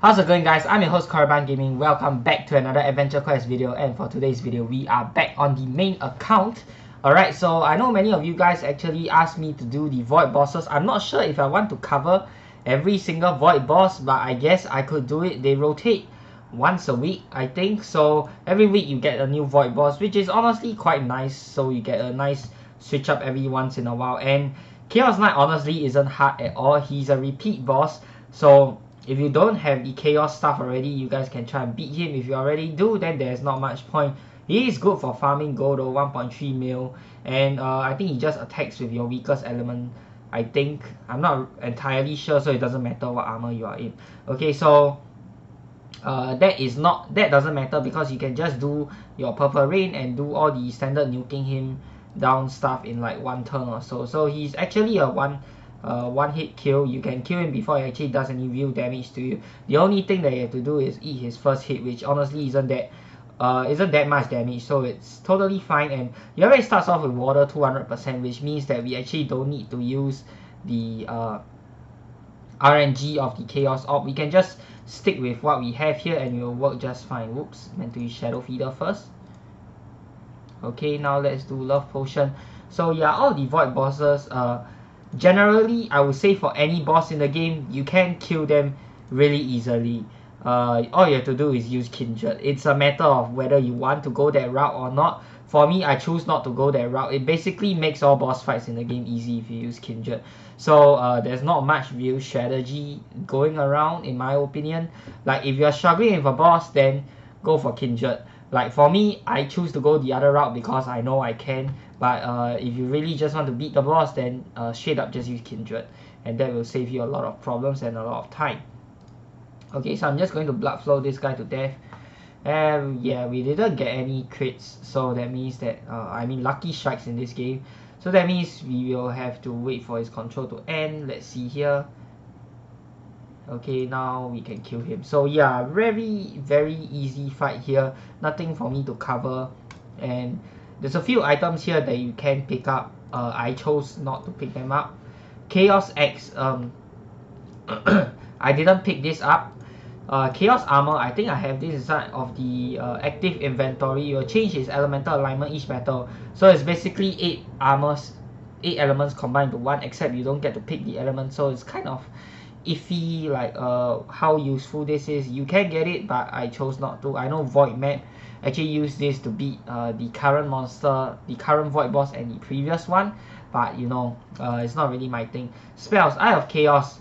How's it going, guys? I'm your host Caravan Gaming. Welcome back to another Adventure Quest video, and for today's video we are back on the main account. Alright, so I know many of you guys actually asked me to do the void bosses. I'm not sure if I want to cover every single void boss, but I guess I could do it. They rotate once a week, I think, so every week you get a new void boss, which is honestly quite nice. So you get a nice switch up every once in a while, and Chaos Knight honestly isn't hard at all. He's a repeat boss, so if you don't have the chaos stuff already, you guys can try and beat him. If you already do, then there's not much point. He is good for farming gold though, 1.3 mil, and I think he just attacks with your weakest element. I think, I'm not entirely sure, so it doesn't matter what armor you are in. Okay, so that doesn't matter because you can just do your purple rain and do all the standard nuking him down stuff in like one turn or so. So he's actually a one hit kill. You can kill him before he actually does any real damage to you. The only thing that you have to do is eat his first hit, which honestly isn't that much damage, so it's totally fine. And he already starts off with water 200%, which means that we actually don't need to use the RNG of the Chaos Orb. We can just stick with what we have here and it will work just fine. Whoops, meant to use Shadow Feeder first. Okay, now let's do Love Potion. So yeah, all the void bosses, generally I would say for any boss in the game, you can kill them really easily. All you have to do is use Kindred. It's a matter of whether you want to go that route or not. For me, I choose not to go that route. It basically makes all boss fights in the game easy if you use Kindred. So there's not much real strategy going around in my opinion. Like if you're struggling with a boss, then go for Kindred. Like for me, I choose to go the other route because I know I can. But if you really just want to beat the boss, then straight up just use Kindred. And that will save you a lot of problems and a lot of time. Okay, so I'm just going to blood flow this guy to death. And yeah, we didn't get any crits, so that means that lucky strikes in this game, so that means we will have to wait for his control to end. Let's see here. Okay, now we can kill him. So yeah, very easy fight here, nothing for me to cover. And there's a few items here that you can pick up. I chose not to pick them up. Chaos X, I didn't pick this up. Chaos Armor, I think I have this inside of the active inventory. You will change its elemental alignment each battle. So it's basically 8 armors, 8 elements combined to 1, except you don't get to pick the element. So it's kind of iffy, like how useful this is. You can get it, but I chose not to. I know Void Map actually used this to beat the current monster, the current Void boss and the previous one. But you know, it's not really my thing. Spells, Eye of Chaos.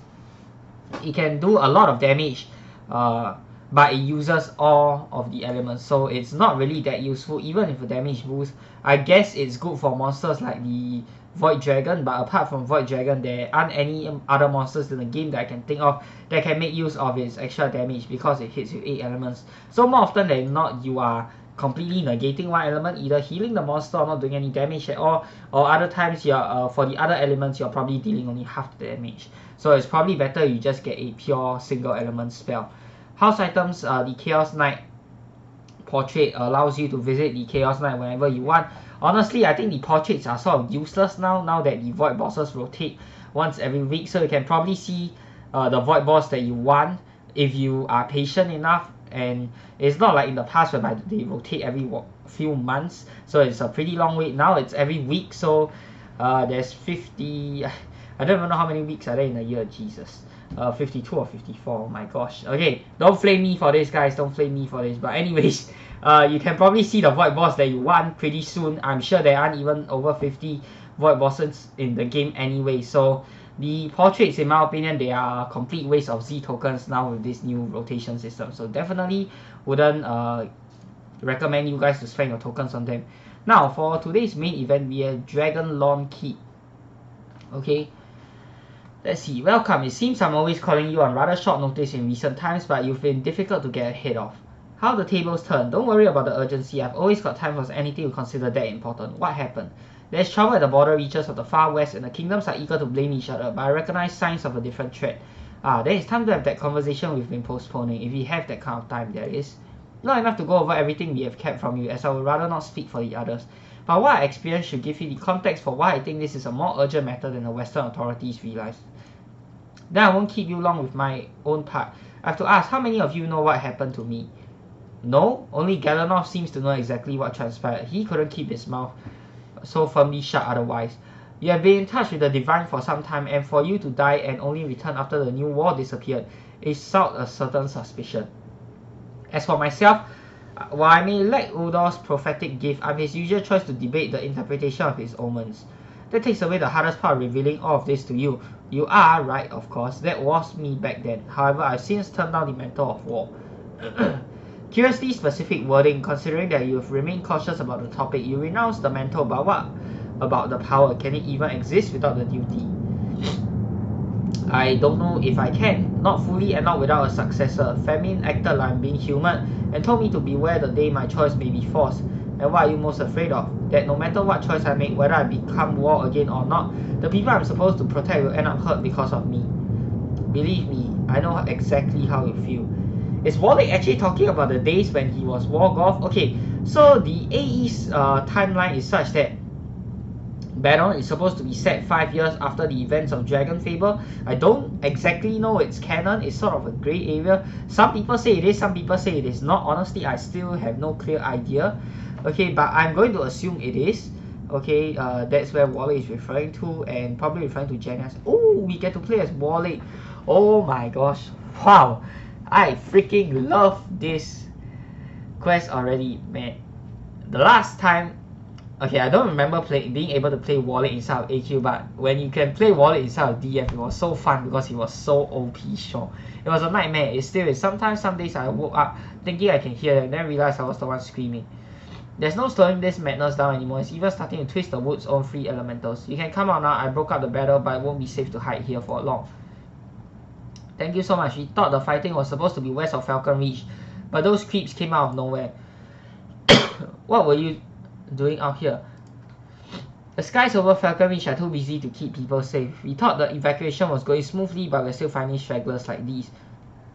It can do a lot of damage, but it uses all of the elements, so it's not really that useful even if a damage boost. I guess it's good for monsters like the Void Dragon, but apart from Void Dragon, there aren't any other monsters in the game that I can think of that can make use of its extra damage because it hits with 8 elements. So more often than not, you are completely negating one element, either healing the monster or not doing any damage at all, or other times you're for the other elements you're probably dealing only half the damage. So it's probably better you just get a pure single element spell. House items, the Chaos Knight portrait allows you to visit the Chaos Knight whenever you want. Honestly, I think the portraits are sort of useless now that the void bosses rotate once every week, so you can probably see the void boss that you want if you are patient enough. And it's not like in the past whereby they rotate every few months, so it's a pretty long wait. Now it's every week, so there's 50, I don't even know how many weeks are there in a year, Jesus. 52 or 54, oh my gosh. Okay, don't flame me for this, guys, don't flame me for this. But anyways, you can probably see the void boss that you want pretty soon. I'm sure there aren't even over 50 void bosses in the game anyway, so the portraits, in my opinion, they are a complete waste of Z tokens now with this new rotation system. So definitely wouldn't recommend you guys to spend your tokens on them. Now for today's main event, we have Dragonlorn Keep. Okay, let's see. Welcome. It seems I'm always calling you on rather short notice in recent times, but you've been difficult to get ahead of. How the tables turn. Don't worry about the urgency. I've always got time for anything you consider that important. What happened? There's trouble at the border reaches of the far west, and the kingdoms are eager to blame each other, but I recognize signs of a different threat. Then it's time to have that conversation we've been postponing, if we have that kind of time, that is. Not enough to go over everything we have kept from you, as I would rather not speak for the others. But what I experienced should give you the context for why I think this is a more urgent matter than the Western authorities realize. Then I won't keep you long with my own part. I have to ask, how many of you know what happened to me? No? Only Dragonlorn seems to know exactly what transpired. He couldn't keep his mouth so firmly shut otherwise. You have been in touch with the Divine for some time, and for you to die and only return after the new war disappeared is sought a certain suspicion. As for myself, while I may lack Udor's prophetic gift, I'm his usual choice to debate the interpretation of his omens. That takes away the hardest part of revealing all of this to you. You are right, of course. That was me back then. However, I've since turned down the mantle of war. Curiously specific wording, considering that you've remained cautious about the topic. You renounce the mantle, but what about the power? Can it even exist without the duty? I don't know if I can. Not fully and not without a successor. Famine acted like I'm being human and told me to beware the day my choice may be forced. And what are you most afraid of? That no matter what choice I make, whether I become war again or not, the people I'm supposed to protect will end up hurt because of me. Believe me, I know exactly how you feel. Is Warlick actually talking about the days when he was Wargoth? Okay, so the AE's timeline is such that Battleon is supposed to be set 5 years after the events of Dragon Fable. I don't exactly know its canon. It's sort of a grey area. Some people say it is, some people say it is not. Honestly, I still have no clear idea. Okay, but I'm going to assume it is. Okay, that's where Warlick is referring to, and probably referring to Janice. Oh, we get to play as Warlick. Oh my gosh. Wow. I freaking love this quest already, man. The last time, okay, I don't remember being able to play Warlick inside of AQ, but when you can play Warlick inside of DF, it was so fun because he was so OP strong. It was a nightmare. It still is. Sometimes, some days I woke up thinking I can hear them, then realized I was the one screaming. There's no slowing this madness down anymore. It's even starting to twist the wood's own free elementals. You can come out now. I broke up the battle, but it won't be safe to hide here for long. Thank you so much. We thought the fighting was supposed to be west of Falcon Reach, but those creeps came out of nowhere. What were you doing out here? The skies over Falcon Reach are too busy to keep people safe. We thought the evacuation was going smoothly, but we're still finding stragglers like these.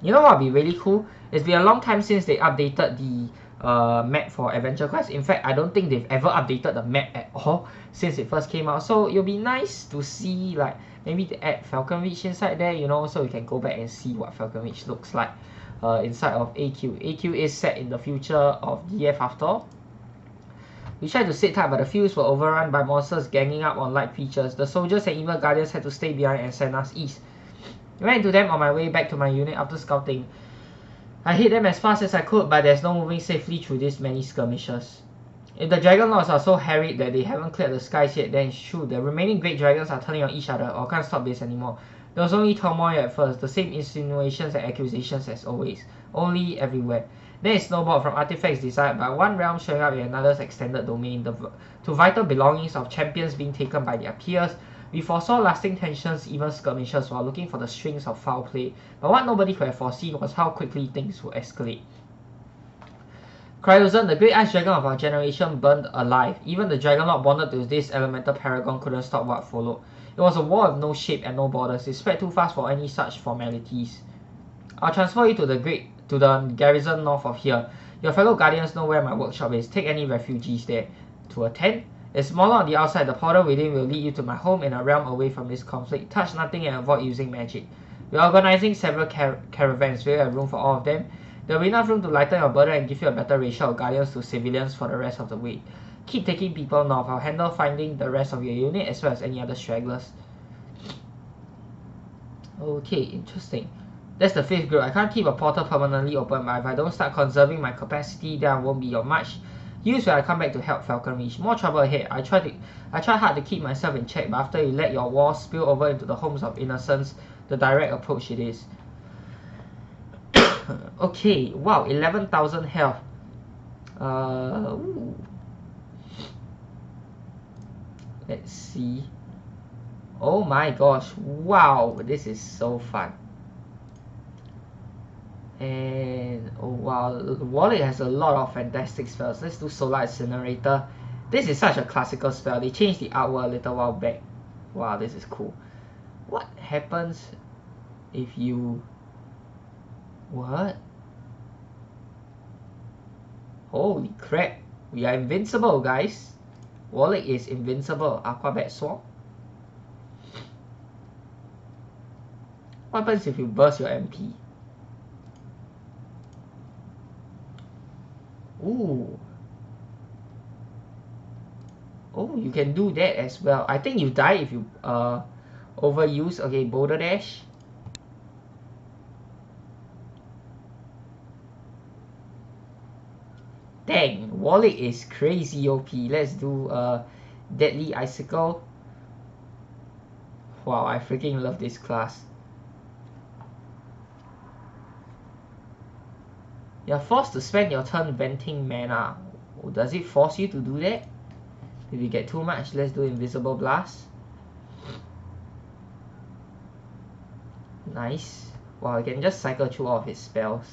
You know what would be really cool? It's been a long time since they updated the map for Adventure Quest. In fact, I don't think they've ever updated the map at all since it first came out. So it'll be nice to see, like, maybe to add Falcon Reach inside there, you know, so you can go back and see what Falcon Reach looks like inside of AQ. AQ is set in the future of DF after all. We tried to sit tight, but the fields were overrun by monsters ganging up on light creatures. The soldiers and evil guardians had to stay behind and send us east. I ran into them on my way back to my unit after scouting. I hit them as fast as I could, but there's no moving safely through these many skirmishes. If the Dragonlords are so harried that they haven't cleared the skies yet, then it's true. The remaining great dragons are turning on each other, or can't stop this anymore. There was only turmoil at first, the same insinuations and accusations as always, only everywhere. Then it snowballed from artifacts desired by one realm showing up in another's extended domain, to vital belongings of champions being taken by their peers. We foresaw lasting tensions, even skirmishes, while looking for the strings of foul play. But what nobody could have foreseen was how quickly things would escalate. Cryozan, the great ice dragon of our generation, burned alive. Even the Dragonlord bonded to this elemental paragon couldn't stop what followed. It was a war of no shape and no borders. It spread too fast for any such formalities. I'll transfer you to the garrison north of here. Your fellow guardians know where my workshop is. Take any refugees there. To attend? It's smaller on the outside. The portal within will lead you to my home in a realm away from this conflict. Touch nothing and avoid using magic. We're organizing several caravans. We'll have room for all of them. There will be enough room to lighten your burden and give you a better ratio of guardians to civilians for the rest of the week. Keep taking people north. I'll handle finding the rest of your unit as well as any other stragglers. Okay, interesting. That's the 5th group. I can't keep a portal permanently open, but if I don't start conserving my capacity, then I won't be of much use when I come back to help Falcon Reach. More trouble ahead. I try hard to keep myself in check, but after you let your wars spill over into the homes of innocents, the direct approach it is. Okay, wow, 11,000 health. Ooh. Let's see. Oh my gosh, wow, this is so fun. And oh wow, Warlick has a lot of fantastic spells. Let's do Solar Incinerator. This is such a classical spell. They changed the artwork a little while back. Wow, this is cool. What happens if you... What? Holy crap. We are invincible, guys. Warlick is invincible. Aquabat Sword. What happens if you burst your MP? Ooh. Oh, you can do that as well. I think you die if you overuse. Okay, Boulder Dash. Dang, Wallet is crazy OP. Let's do Deadly Icicle. Wow, I freaking love this class. You're forced to spend your turn venting mana. Does it force you to do that? If you get too much, let's do Invisible Blast. Nice. Wow, you can just cycle through all of his spells.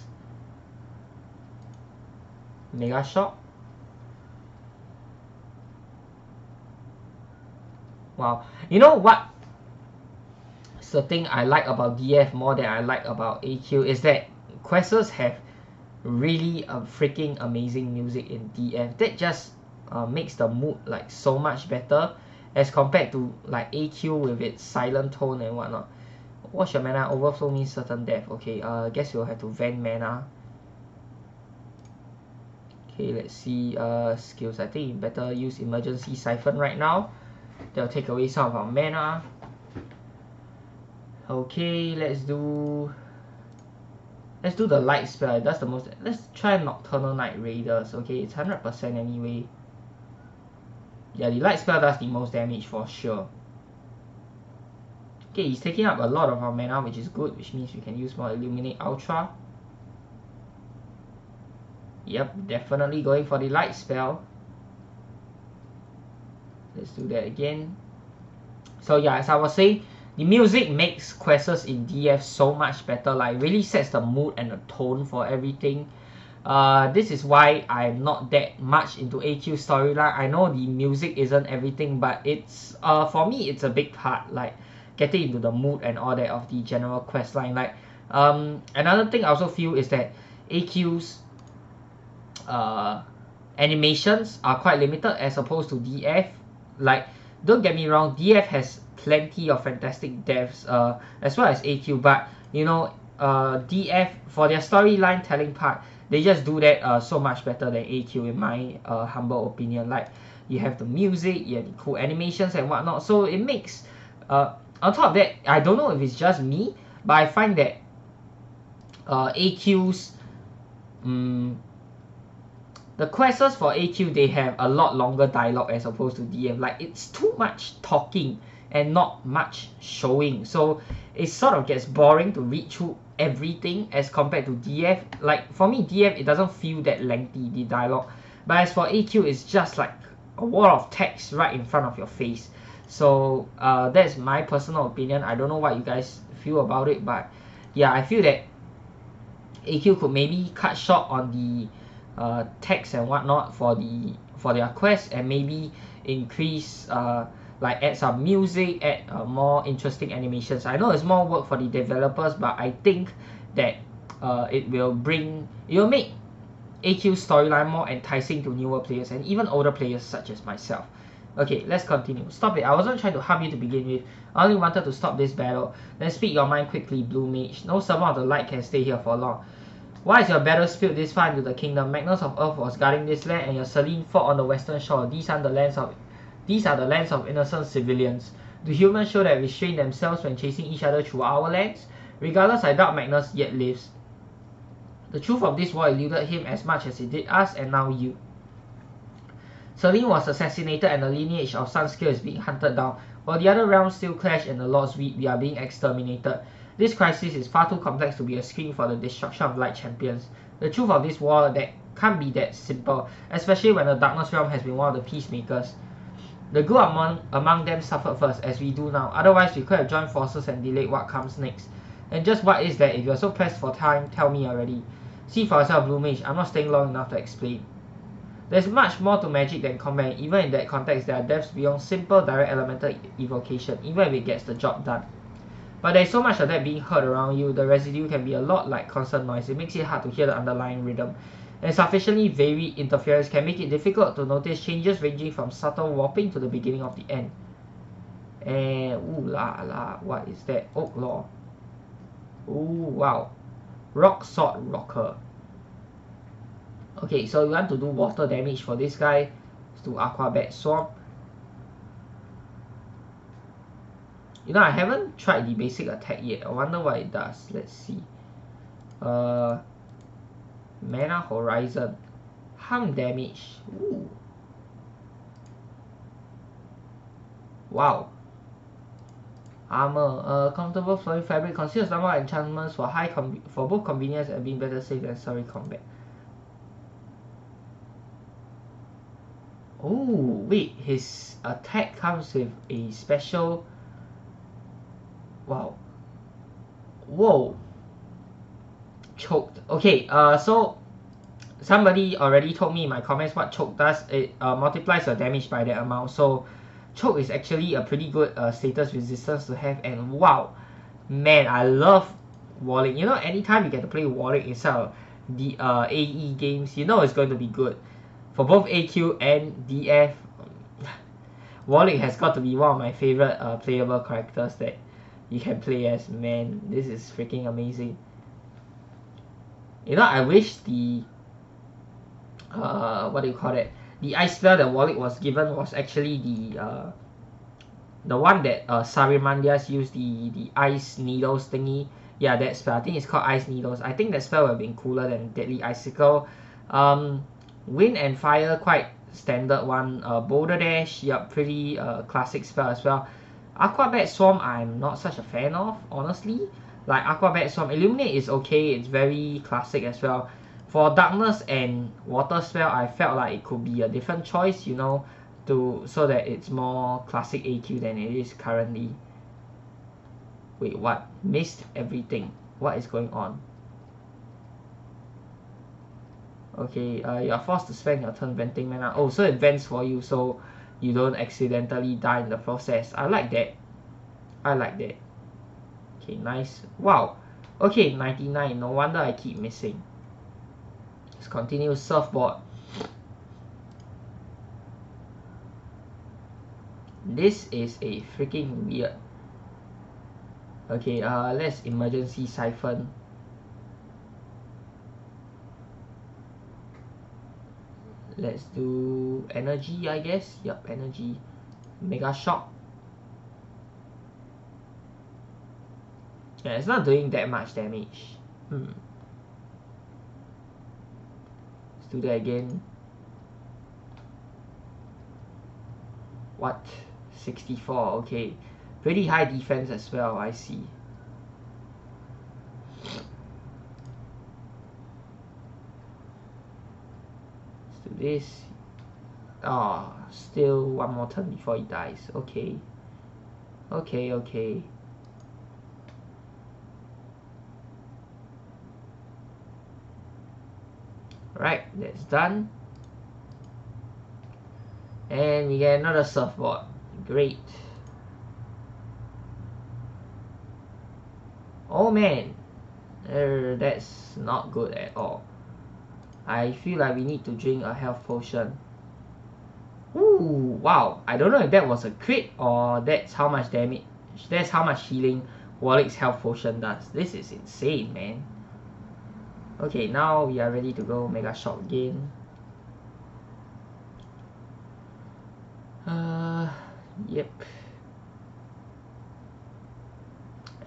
Mega Shock. Wow. You know what? It's the thing I like about DF more than I like about AQ is that Quests have really freaking amazing music in DF. That just makes the mood like so much better as compared to like AQ with its silent tone and whatnot. Watch your mana overflow means certain death. Okay, guess you'll have to vent mana. Okay, let's see skills. I think you better use Emergency Siphon right now. That'll take away some of our mana. Okay, let's do the light spell. It does the most. Let's try Nocturnal Night Raiders. Okay, it's 100% anyway. Yeah, the light spell does the most damage for sure. Okay, he's taking up a lot of our mana, which is good, which means we can use more Illuminate Ultra. Yep, definitely going for the light spell. Let's do that again. So yeah, as I was saying, the music makes quests in DF so much better, like really sets the mood and the tone for everything. This is why I'm not that much into AQ storyline. I know the music isn't everything, but it's for me it's a big part, like getting into the mood and all that of the general quest line. Like another thing I also feel is that AQ's animations are quite limited as opposed to DF. Like, don't get me wrong, DF has plenty of fantastic deaths as well as AQ, but you know, DF for their storyline telling part, they just do that so much better than AQ in my humble opinion. Like, you have the music, you have the cool animations and whatnot, so it makes on top of that, I don't know if it's just me, but I find that AQ's the quests for AQ, they have a lot longer dialogue as opposed to DF. Like, it's too much talking and not much showing, so it sort of gets boring to read through everything as compared to DF. Like, for me, DF, it doesn't feel that lengthy, the dialogue, but as for AQ, it's just like a wall of text right in front of your face. So that's my personal opinion. I don't know what you guys feel about it, but yeah, I feel that AQ could maybe cut short on the text and whatnot for their quest, and maybe increase like add some music, add more interesting animations. I know it's more work for the developers, but I think that it will make AQ's storyline more enticing to newer players and even older players such as myself. Okay, let's continue. Stop it. I wasn't trying to harm you to begin with. I only wanted to stop this battle. Then speak your mind quickly, Blue Mage. No servant of the light can stay here for long. Why is your battle spilled this far into the kingdom? Magnus of Earth was guarding this land, and your Selene fought on the western shore. These are the lands of innocent civilians. Do humans show that restrain themselves when chasing each other through our lands? Regardless, I doubt Magnus yet lives. The truth of this war eluded him as much as it did us, and now you. Selene was assassinated, and the lineage of Sunscale is being hunted down. While the other realms still clash and the Lords weep, we are being exterminated. This crisis is far too complex to be a screen for the destruction of light champions. The truth of this war that can't be that simple, especially when the Darkness Realm has been one of the peacemakers. The good among them suffered first, as we do now. Otherwise, we could have joined forces and delayed what comes next. And just what is that? If you're so pressed for time, tell me already. See for yourself, Blue Mage. I'm not staying long enough to explain. There's much more to magic than combat. Even in that context, there are depths beyond simple direct elemental evocation, even if it gets the job done. But there's so much of that being heard around you, the residue can be a lot like constant noise. It makes it hard to hear the underlying rhythm. And sufficiently varied interference can make it difficult to notice changes ranging from subtle warping to the beginning of the end. And ooh la la, what is that? Oak Law. Ooh wow. Rock Sword Rocker. Okay, so we want to do water damage for this guy. Let's do Aqua Bat Swarm. You know, I haven't tried the basic attack yet. I wonder what it does. Let's see. Mana Horizon. Harm damage. Ooh. Wow. Armor. Comfortable flowing fabric. Conceals number of enchantments for for both convenience and being better safe and sorry combat. Oh, wait. His attack comes with a special... Wow. Whoa. Choked. Okay, so somebody already told me in my comments what choke does. It multiplies your damage by that amount. So choke is actually a pretty good status resistance to have. And wow, man, I love Warlick. You know, anytime you get to play Warlick inside of the AE games, you know it's going to be good. For both AQ and DF, Warlick has got to be one of my favorite playable characters that you can play as. Man, this is freaking amazing. You know, I wish the what do you call it? The ice spell that Warlick was given was actually the one that Sarimandias used, the ice needles thingy. Yeah, that spell. I think it's called ice needles. I think that spell would have been cooler than Deadly Icicle. Wind and fire, quite standard one. Boulder Dash, yep, pretty classic spell as well. Aqua Bat Swarm, I'm not such a fan of, honestly. Like Aqua Bat Swarm, Illuminate is okay, it's very classic as well. For Darkness and Water Spell, I felt like it could be a different choice, you know, so that it's more classic AQ than it is currently. Wait, what? Missed everything. What is going on? Okay, you're forced to spend your turn venting mana. Oh, so it vents for you, so you don't accidentally die in the process. I like that. I like that. Okay, nice. Wow. Okay, 99. No wonder I keep missing. Let's continue. Surfboard. This is a freaking weird. Okay, let's emergency siphon. Let's do energy, I guess. Yup, energy. Mega shock. Yeah, it's not doing that much damage. Let's do that again. What? 64, okay. Pretty high defense as well, I see. Let's do this. Oh, still one more turn before he dies. Okay. Okay, okay. Right, that's done. And we get another surfboard. Great. Oh man, that's not good at all. I feel like we need to drink a health potion. Ooh, wow. I don't know if that was a crit or that's how much damage, that's how much healing Warlick's health potion does. This is insane, man. Okay, now we are ready to go Mega Shock again. Yep.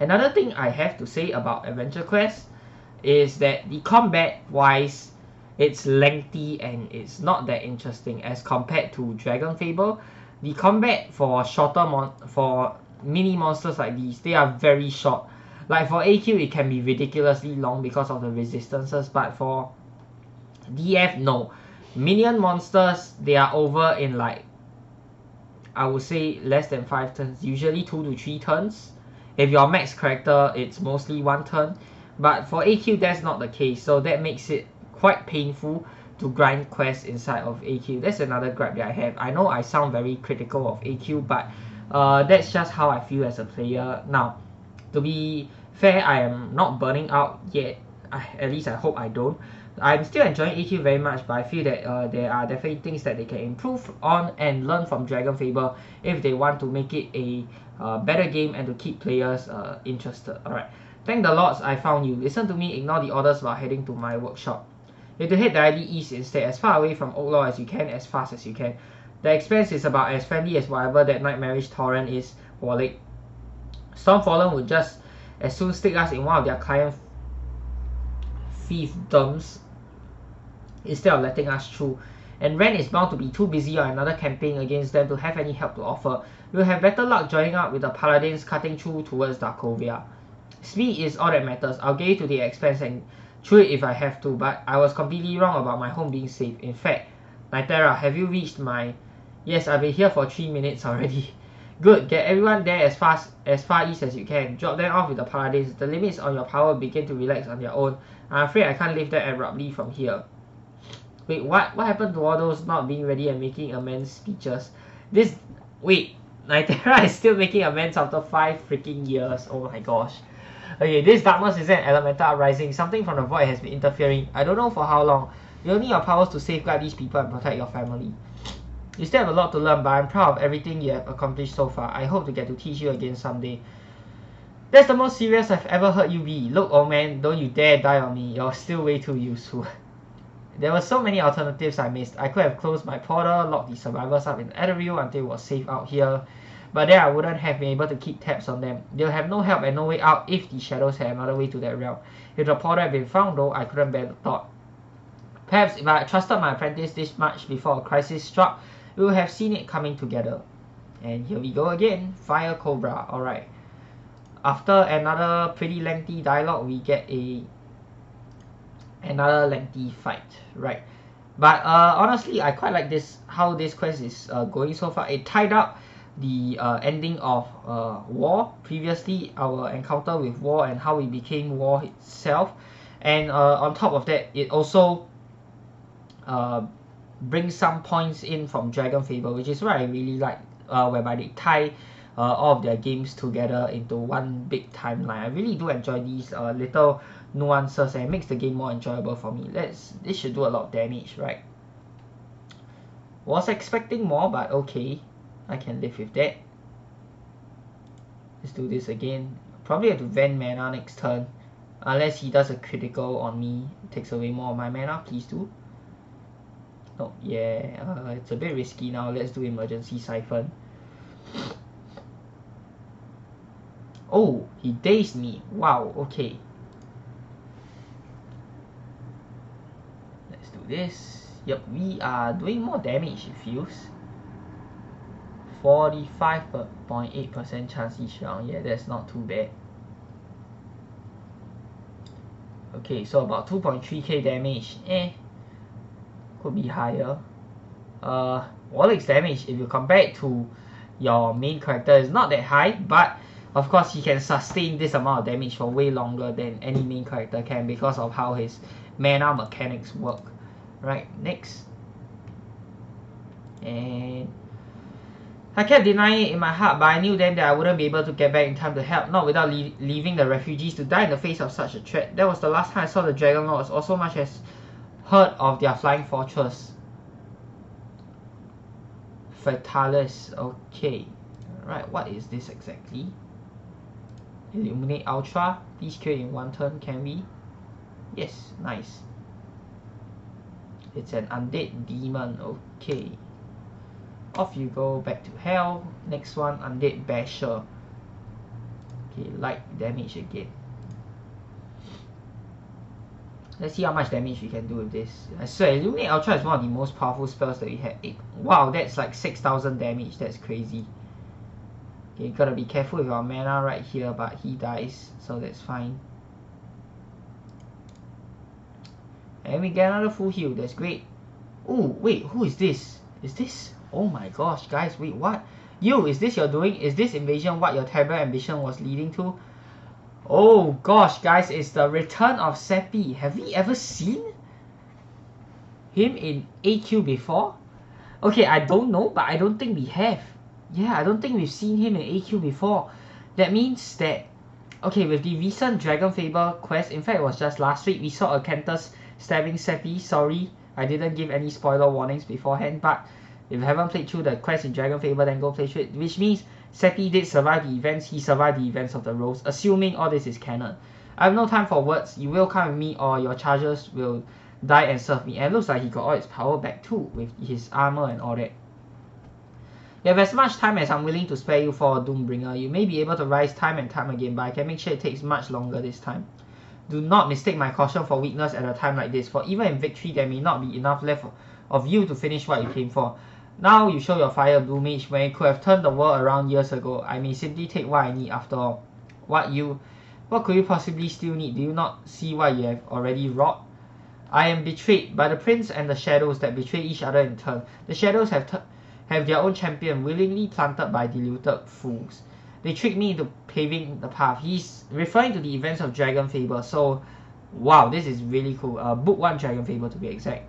Another thing I have to say about Adventure Quest is that the combat wise, it's lengthy and it's not that interesting as compared to Dragon Fable. The combat for for mini monsters like these, they are very short. Like for AQ, it can be ridiculously long because of the resistances, but for DF, no. Minion monsters, they are over in like, I would say less than 5 turns, usually 2 to 3 turns. If you're max character, it's mostly 1 turn. But for AQ, that's not the case, so that makes it quite painful to grind quests inside of AQ. That's another gripe that I have. I know I sound very critical of AQ, but that's just how I feel as a player. Now, to be fair, I am not burning out yet. At least I hope I don't. I'm still enjoying AQ very much, but I feel that there are definitely things that they can improve on and learn from Dragon Fable if they want to make it a better game and to keep players interested. Alright, thank the lords I found you. Listen to me, ignore the orders while heading to my workshop. You have to head directly east instead, as far away from Oaklaw as you can, as fast as you can. The expense is about as friendly as whatever that nightmarish torrent is, Warlick. Stormfallen would just as soon stick us in one of their client fiefdoms instead of letting us through. And Ren is bound to be too busy on another campaign against them to have any help to offer. We'll have better luck joining up with the Paladins cutting through towards Darkovia. Speed is all that matters. I'll get you to the expense and through it if I have to, but I was completely wrong about my home being safe. In fact, Nitera, have you reached my... Yes, I've been here for 3 minutes already. Good, get everyone there as far east as you can. Drop them off with the Paladins. The limits on your power begin to relax on their own. I'm afraid I can't lift them abruptly from here. Wait, what? What happened to all those not being ready and making amends speeches? Wait, Nitera is still making amends after 5 freaking years. Oh my gosh. Okay, this darkness is an elemental uprising. Something from the void has been interfering. I don't know for how long. You'll need your powers to safeguard these people and protect your family. You still have a lot to learn, but I'm proud of everything you have accomplished so far. I hope to get to teach you again someday. That's the most serious I've ever heard you be. Look, old man, don't you dare die on me. You're still way too useful. There were so many alternatives I missed. I could have closed my portal, locked the survivors up in Ethereal until it was safe out here. But then I wouldn't have been able to keep tabs on them. They'll have no help and no way out if the shadows had another way to that realm. If the portal had been found though, I couldn't bear the thought. Perhaps if I had trusted my apprentice this much before a crisis struck, we would have seen it coming together. And here we go again. Fire Cobra. Alright. After another pretty lengthy dialogue, we get another lengthy fight. Right. But honestly, I quite like this, how this quest is going so far. It tied up the ending of War. Previously, our encounter with War and how it became War itself. And on top of that, it also brings some points in from Dragon Fable, which is what I really like, whereby they tie all of their games together into one big timeline. I really do enjoy these little nuances, and it makes the game more enjoyable for me. This should do a lot of damage, right? Was expecting more, but okay, I can live with that. Let's do this again. Probably have to vend mana next turn, unless he does a critical on me, takes away more of my mana. Please do. Oh yeah, it's a bit risky now. Let's do emergency siphon. Oh, he dazed me. Wow, okay. Let's do this. Yep, we are doing more damage, it feels. 45.8% chance each round. Yeah, that's not too bad. Okay, so about 2.3k damage. Could be higher. Warlick's damage, if you compare it to your main character, is not that high, but of course he can sustain this amount of damage for way longer than any main character can because of how his mana mechanics work. Right, next. And I kept denying it in my heart, but I knew then that I wouldn't be able to get back in time to help, not without leaving the refugees to die in the face of such a threat. That was the last time I saw the Dragonlorn or so much as heard of their flying fortress. Fatalis, okay. Right, what is this exactly? Illuminate Ultra. Please kill in one turn, can we? Yes, nice. It's an undead demon, okay. Off you go, back to hell. Next one, undead basher. Okay, light damage again. Let's see how much damage we can do with this. I swear, Illuminate Ultra is one of the most powerful spells that we have. Wow, that's like 6,000 damage. That's crazy. Okay, gotta be careful with our mana right here, but he dies, so that's fine. And we get another full heal. That's great. Oh, wait, who is this? Is this? Oh my gosh, guys, wait, what? You, is this your doing? Is this invasion what your terrible ambition was leading to? Oh gosh, guys, it's the return of Seppi. Have we ever seen him in AQ before? Okay, I don't know, but I don't think we have. Yeah, I don't think we've seen him in AQ before. That means that, okay, with the recent Dragon Fable quest, in fact it was just last week, we saw Acanthus stabbing Seppi. Sorry, I didn't give any spoiler warnings beforehand, but if you haven't played through the quest in Dragon Fable, then go play through it. Which means Seppi did survive the events, he survived the events of the Rose, assuming all this is canon. I have no time for words. You will come with me or your charges will die and serve me. And it looks like he got all his power back too, with his armor and all that. You have as much time as I'm willing to spare you for a Doombringer. You may be able to rise time and time again, but I can make sure it takes much longer this time. Do not mistake my caution for weakness at a time like this, for even in victory there may not be enough left of you to finish what you came for. Now you show your fire, Blue Mage, when you could have turned the world around years ago. I may simply take what I need after all. What could you possibly still need? Do you not see what you have already wrought? I am betrayed by the Prince and the Shadows that betray each other in turn. The Shadows have their own champion, willingly planted by deluded fools. They tricked me into paving the path. He's referring to the events of Dragon Fable. So, wow, this is really cool. Book 1 Dragon Fable to be exact.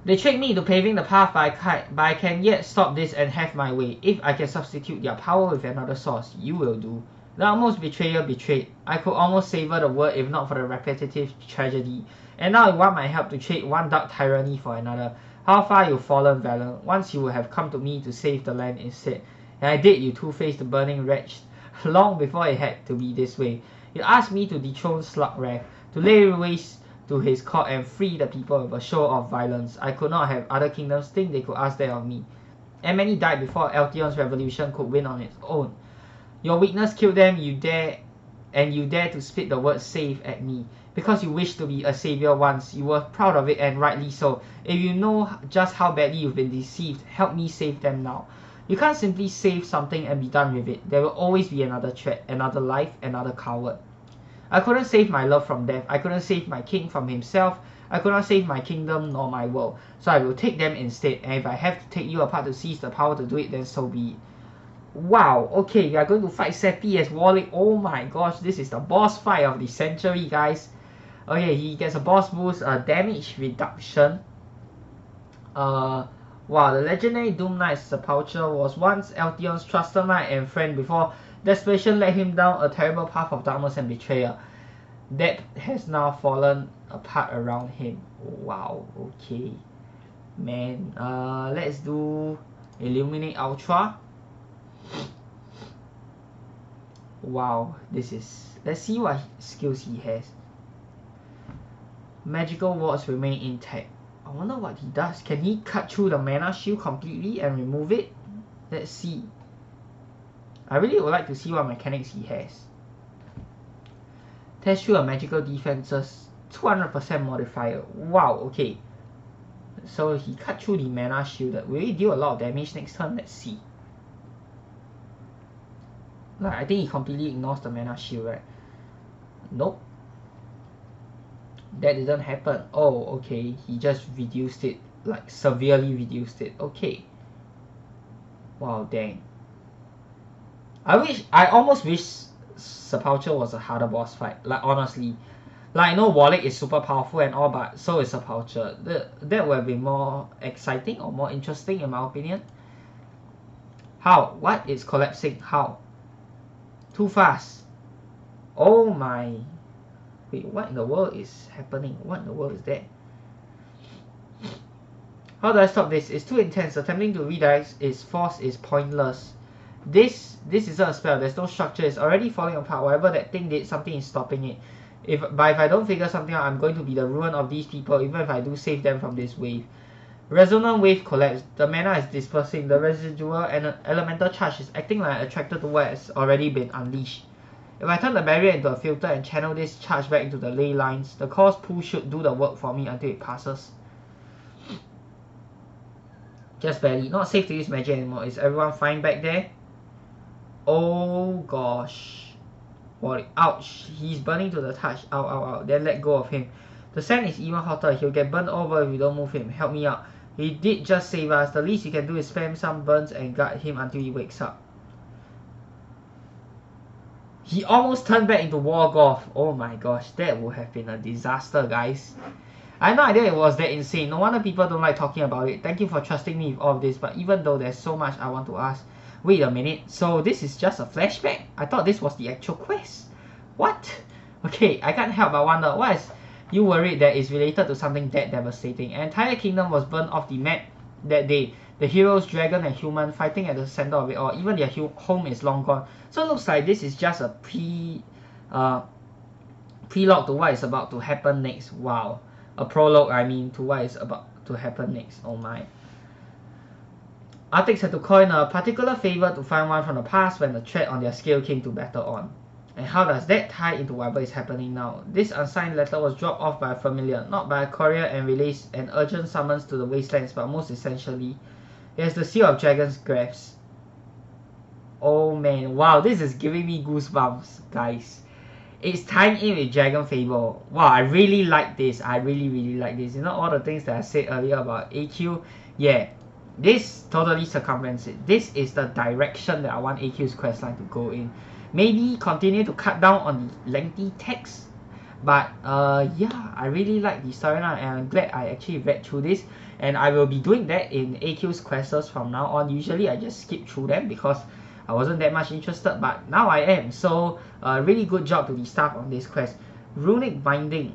They tricked me into paving the path, but I can yet stop this and have my way. If I can substitute their power with another source, you will do. The utmost betrayer betrayed. I could almost savor the word if not for the repetitive tragedy. And now you want my help to trade one dark tyranny for another. How far you've fallen, Valor. Once you would have come to me to save the land instead. And I did, you two-faced burning wretch, long before it had to be this way. You asked me to dethrone Slugwrath, to lay waste to his court and free the people with a show of violence. I could not have other kingdoms think they could ask that of me. And many died before Altheon's revolution could win on its own. Your weakness killed them, you dare to spit the word save at me. Because you wished to be a savior once, you were proud of it and rightly so. If you know just how badly you've been deceived, help me save them now. You can't simply save something and be done with it. There will always be another threat, another life, another coward. I couldn't save my love from death. I couldn't save my king from himself. I could not save my kingdom nor my world. So I will take them instead. And if I have to take you apart to seize the power to do it, then so be it. Wow, okay, we are going to fight Seppi as Warlick. Oh my gosh, this is the boss fight of the century, guys. Okay, he gets a boss boost, damage reduction. Wow, the legendary Doom Knight's sepulture was once Altheon's trusted knight and friend before desperation led him down a terrible path of darkness and betrayal. That has now fallen apart around him. Wow, okay. Man, let's do Illuminate Ultra. Wow, this is... Let's see what skills he has. Magical wards remain intact. I wonder what he does. Can he cut through the mana shield completely and remove it? Let's see. I really would like to see what mechanics he has. Test through a magical defenses. 200% modifier. Wow, okay. So he cut through the mana shield. Will he deal a lot of damage next turn? Let's see. Like, I think he completely ignores the mana shield, right? Nope. That didn't happen. Oh, okay. He just reduced it. Like, severely reduced it. Okay. Wow, dang. I almost wish Sepulture was a harder boss fight. Like, honestly. Like, I know Warlick is super powerful and all, but so is Sepulture. That would have been more exciting or more interesting in my opinion. How? What is collapsing? How? Too fast. Oh my. Wait, what in the world is happening? What in the world is that? How do I stop this? It's too intense. Attempting to redirect its force is pointless. This isn't a spell. There's no structure. It's already falling apart. Whatever that thing did, something is stopping it. But if I don't figure something out, I'm going to be the ruin of these people, even if I do save them from this wave. Resonant wave collapse. The mana is dispersing. The residual and elemental charge is acting like attracted to what has already been unleashed. If I turn the barrier into a filter and channel this charge back into the ley lines, the course pool should do the work for me until it passes. Just barely. Not safe to use magic anymore. Is everyone fine back there? Oh gosh. Well, ouch. He's burning to the touch. Ow, ow, ow. Then let go of him. The sand is even hotter. He'll get burned over if we don't move him. Help me out. He did just save us. The least you can do is spam some burns and guard him until he wakes up. He almost turned back into Wargoth. Oh my gosh. That would have been a disaster, guys. I had no idea it was that insane. No wonder people don't like talking about it. Thank you for trusting me with all of this. But even though there's so much I want to ask. Wait a minute. So this is just a flashback? I thought this was the actual quest. What? Okay, I can't help but wonder. Why is you worried that it's related to something that devastating? An entire kingdom was burned off the map that day. The heroes, dragon and human, fighting at the center of it all. Even their home is long gone. So it looks like this is just a Prelogue to what is about to happen next. Wow. A prologue, I mean, to what is about to happen next. Oh my. Arctics had to coin a particular favor to find one from the past when the threat on their scale came to Battleon. And how does that tie into whatever is happening now? This unsigned letter was dropped off by a familiar, not by a courier, and relays an urgent summons to the wastelands, but most essentially, it has the seal of Dragon's graphs. Oh man, wow, this is giving me goosebumps, guys. It's tying in with Dragon Fable. Wow, I really like this. I really like this. You know all the things that I said earlier about AQ? Yeah, this totally circumvents it. This is the direction that I want AQ's questline to go in. Maybe continue to cut down on the lengthy text. But yeah, I really like the storyline and I'm glad I actually read through this. And I will be doing that in AQ's quests from now on. Usually I just skip through them because I wasn't that much interested, but now I am. So really good job to the staff on this quest. Runic Binding.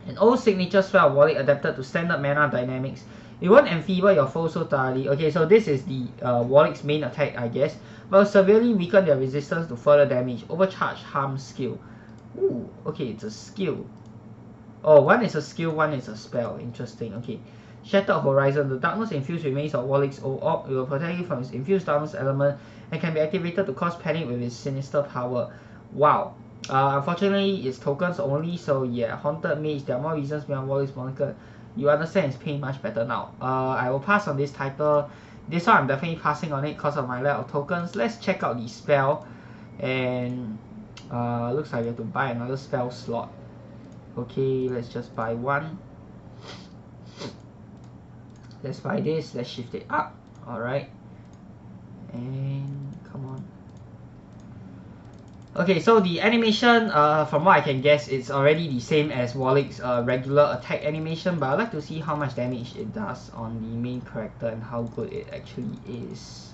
An old signature spell wallet adapted to standard mana dynamics. It won't enfeeble your foe so thoroughly. Okay, so this is the wallet's main attack, I guess. But will severely weaken their resistance to further damage. Overcharge harm skill. Ooh, okay, it's a skill. Oh, one is a skill, one is a spell. Interesting, okay. Shattered Horizon. The darkness infused remains of Warlick's old orb. It will protect you from its infused darkness element and can be activated to cause panic with its sinister power. Wow. Unfortunately, it's tokens only, so yeah. Haunted Mage, there are more reasons beyond Warlick's moniker. You understand it's paying much better now. I will pass on this title. This one I'm definitely passing on it because of my lack of tokens. Let's check out the spell. And looks like we have to buy another spell slot. Okay, let's just buy one. Let's buy this. Let's shift it up. Alright. And come on. Okay, so the animation, from what I can guess, it's already the same as Warlick's regular attack animation, but I'd like to see how much damage it does on the main character and how good it actually is.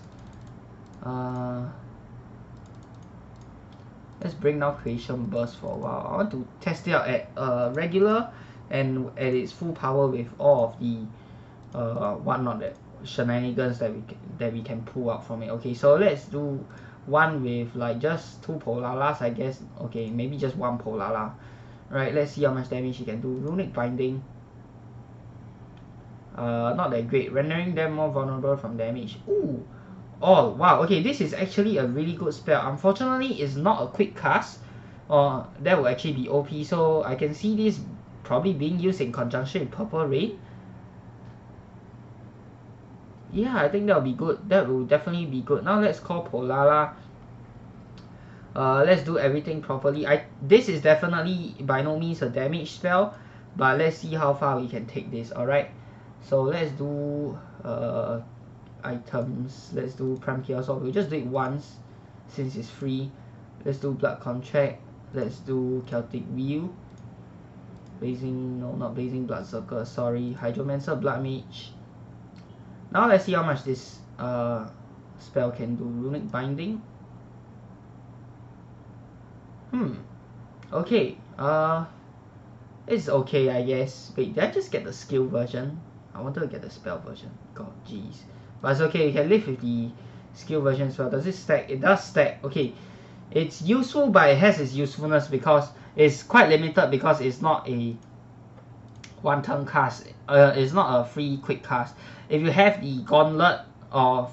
Let's bring down Creation Burst for a while. I want to test it out at regular and at its full power with all of the whatnot that shenanigans that we can pull out from it. Okay, so let's do one with like just 2 Polalas, I guess. Okay, maybe just 1 Polala. Right, let's see how much damage he can do. Runic Binding. Not that great. Rendering them more vulnerable from damage. Ooh. Oh, wow. Okay, this is actually a really good spell. Unfortunately, it's not a quick cast. That will actually be OP. So I can see this probably being used in conjunction with Purple Rain. Yeah, I think that will be good. That will definitely be good. Now let's call Polala. Let's do everything properly. This is definitely by no means a damage spell, but let's see how far we can take this. Alright, so let's do items. Let's do Prime Chaos Orb. We'll just do it once since it's free. Let's do Blood Contract. Let's do Celtic Wheel. Blazing, no, not Blazing Blood Circle, sorry. Hydromancer, Blood Mage. Now let's see how much this spell can do. Runic Binding. Okay. It's okay, I guess. Wait, did I just get the skill version? I wanted to get the spell version. God, jeez. But it's okay, you can live with the skill version as well. Does it stack? It does stack. Okay. It's useful, but it has its usefulness because it's quite limited because it's not a one-turn cast. It's not a free quick cast. If you have the Gauntlet of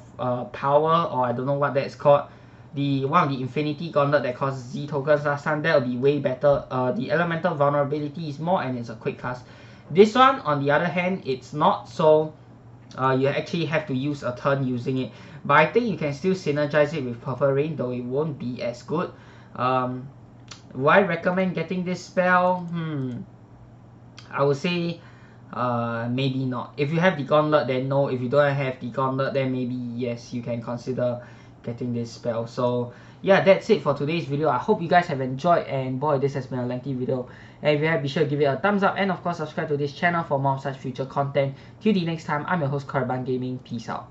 Power, or I don't know what that's called, the one of the Infinity Gauntlet that costs Z tokens last time, that will be way better. The Elemental Vulnerability is more and it's a quick cast. This one, on the other hand, it's not, so you actually have to use a turn using it. But I think you can still synergize it with Purple Rain, though it won't be as good. Would I recommend getting this spell? I would say maybe not. If you have the Gauntlet, then no. If you don't have the Gauntlet, then maybe yes, you can consider getting this spell. So yeah, that's it for today's video. I hope you guys have enjoyed, and boy, this has been a lengthy video. And if you have, be sure to give it a thumbs up, and of course subscribe to this channel for more such future content. Till the next time, I'm your host Korriban Gaming. Peace out.